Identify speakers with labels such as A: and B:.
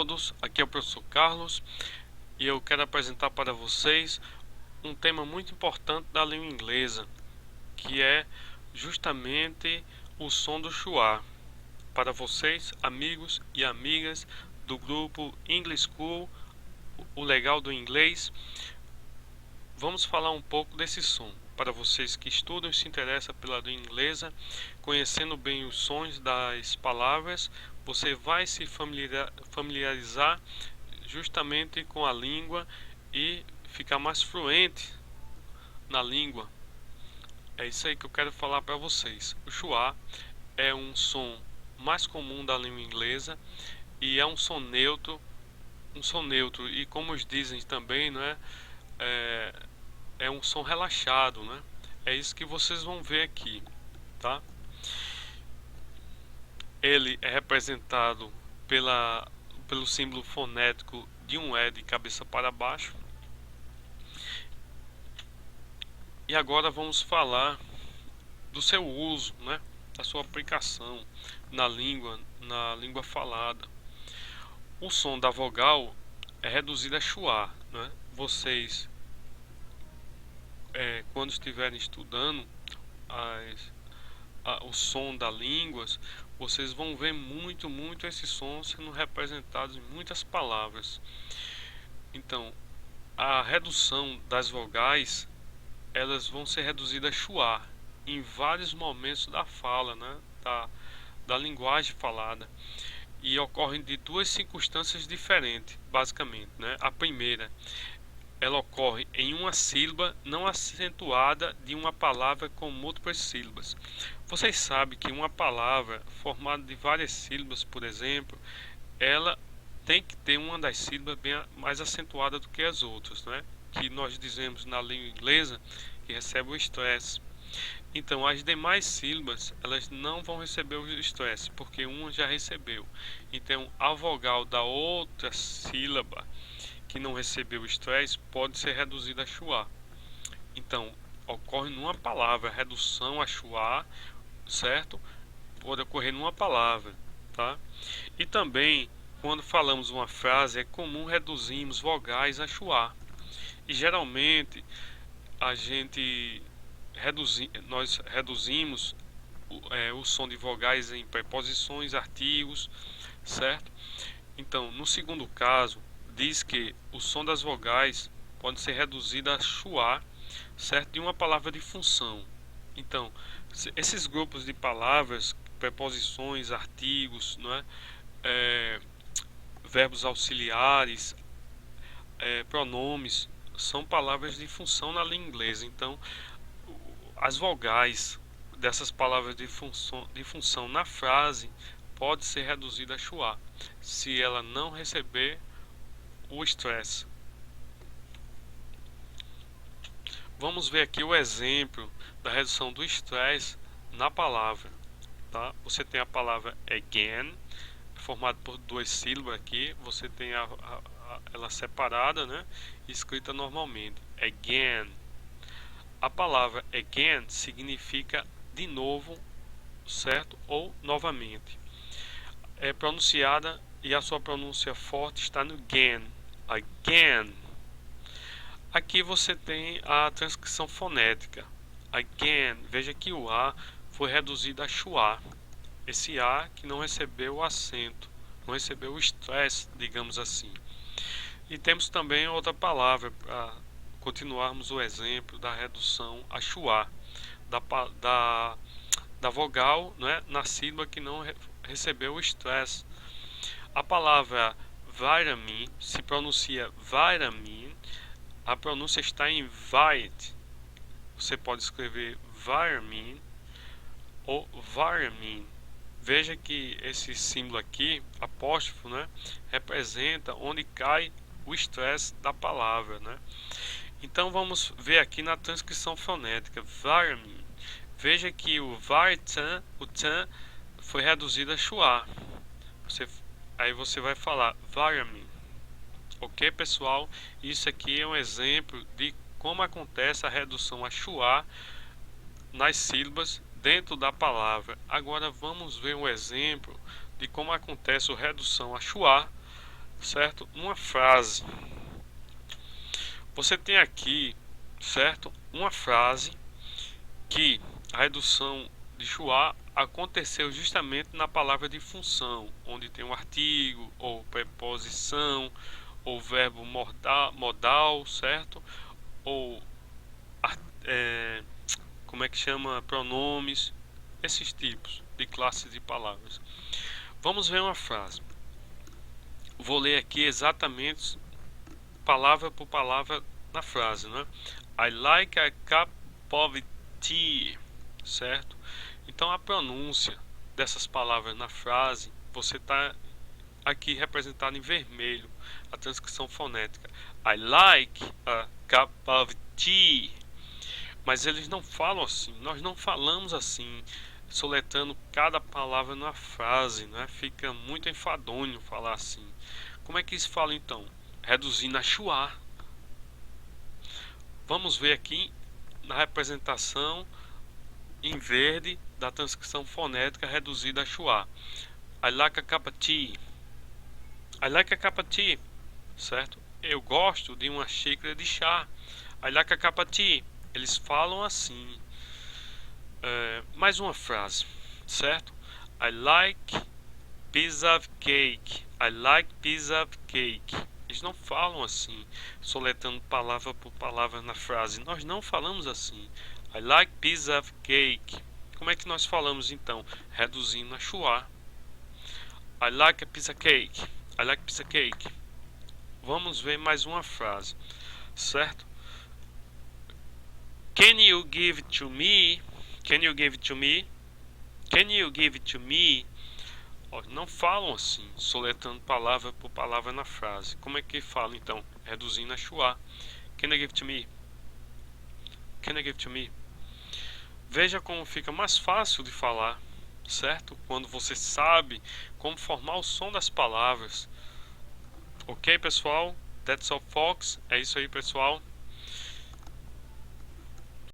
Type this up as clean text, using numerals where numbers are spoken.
A: todos, aqui é o professor Carlos e eu quero apresentar para vocês um tema muito importante da língua inglesa, que é justamente o som do schwa. Para vocês, amigos e amigas do grupo English School, o legal do inglês, vamos falar um pouco desse som. Para vocês que estudam e se interessam pela língua inglesa, conhecendo bem os sons das palavras, você vai se familiarizar justamente com a língua e ficar mais fluente na língua. É isso aí que eu quero falar para vocês. O schwa é um som mais comum da língua inglesa e é um som neutro, e como os dizem também, não é? É um som relaxado, né? É isso que vocês vão ver aqui, tá? Ele é representado pelo símbolo fonético de um E de cabeça para baixo. E agora vamos falar do seu uso, né? Da sua aplicação na língua falada. O som da vogal é reduzido a schwa, né? Vocês quando estiverem estudando o som das línguas, vocês vão ver muito esse som sendo representado em muitas palavras. Então, a redução das vogais, elas vão ser reduzidas a schwa em vários momentos da fala, né? Da linguagem falada, e ocorrem de duas circunstâncias diferentes, basicamente, né? A primeira, ela ocorre em uma sílaba não acentuada de uma palavra com múltiplas sílabas. Vocês sabem que uma palavra formada de várias sílabas, por exemplo, ela tem que ter uma das sílabas bem mais acentuada do que as outras, né? Que nós dizemos na língua inglesa que recebe o stress. Então, as demais sílabas, elas não vão receber o stress, porque uma já recebeu. Então, a vogal da outra sílaba que não recebeu o stress pode ser reduzida a schwa. Então, ocorre numa palavra, redução a schwa, certo? Pode ocorrer numa palavra, tá? E também, quando falamos uma frase, é comum reduzirmos vogais a schwa. E geralmente, nós reduzimos o som de vogais em preposições, artigos, certo? Então, no segundo caso, diz que o som das vogais pode ser reduzido a schwa, certo? De uma palavra de função. Então, esses grupos de palavras, preposições, artigos, não é? Verbos auxiliares, pronomes, são palavras de função na língua inglesa. Então, as vogais dessas palavras de função na frase pode ser reduzida a schwa se ela não receber o stress. Vamos ver aqui o exemplo da redução do stress na palavra, tá? Você tem a palavra again, formada por duas sílabas aqui. Você tem ela separada, né? Escrita normalmente, again. A palavra again significa de novo, certo? Ou novamente. É pronunciada e a sua pronúncia forte está no again. Again. Aqui você tem a transcrição fonética. Again. Veja que o A foi reduzido a schwa. Esse A que não recebeu o acento, não recebeu o stress, digamos assim. E temos também outra palavra para continuarmos o exemplo da redução a schwa da vogal, né, na sílaba que não recebeu o stress. A palavra vitamin se pronuncia vitamin, a pronúncia está em vit. Você pode escrever vitamin ou vitamin. Veja que esse símbolo aqui, apóstrofo, né, representa onde cai o stress da palavra, né? Então vamos ver aqui na transcrição fonética, vitamin. Veja que o vitamin, o tan, foi reduzido a schwa. Aí você vai falar vitamin. Ok, pessoal? Isso aqui é um exemplo de como acontece a redução a schwa nas sílabas dentro da palavra. Agora vamos ver um exemplo de como acontece a redução a schwa, certo? Uma frase. Você tem aqui, certo? Uma frase que a redução de schwa aconteceu justamente na palavra de função, onde tem um artigo, ou preposição, ou verbo modal, certo? Ou é, como é que chama? Pronomes, esses tipos de classes de palavras. Vamos ver uma frase. Vou ler aqui exatamente palavra por palavra na frase, né? I like a cup of tea, certo? Então a pronúncia dessas palavras na frase, você está aqui representado em vermelho, a transcrição fonética. I like a cup of tea. Mas eles não falam assim, nós não falamos assim, soletrando cada palavra na frase, né? Fica muito enfadonho falar assim. Como é que se fala então? Reduzindo a schwa. Vamos ver aqui na representação em verde da transcrição fonética reduzida a schwa. I like a cup of tea. I like a cup of tea, certo? Eu gosto de uma xícara de chá. I like a cup of tea. Eles falam assim. Mais uma frase, certo? I like piece of cake. I like piece of cake. Eles não falam assim, soletrando palavra por palavra na frase. Nós não falamos assim. I like piece of cake. Como é que nós falamos então? Reduzindo a schwa. I like a piece of cake. I like piece of cake. Vamos ver mais uma frase, certo? Can you give it to me? Can you give it to me? Can you give it to me? Não falam assim, soletrando palavra por palavra na frase. Como é que falam então? Reduzindo a schwa. Can you give it to me? Can you give it to me? Veja como fica mais fácil de falar, certo? Quando você sabe como formar o som das palavras. Ok, pessoal? That's all, folks. É isso aí, pessoal.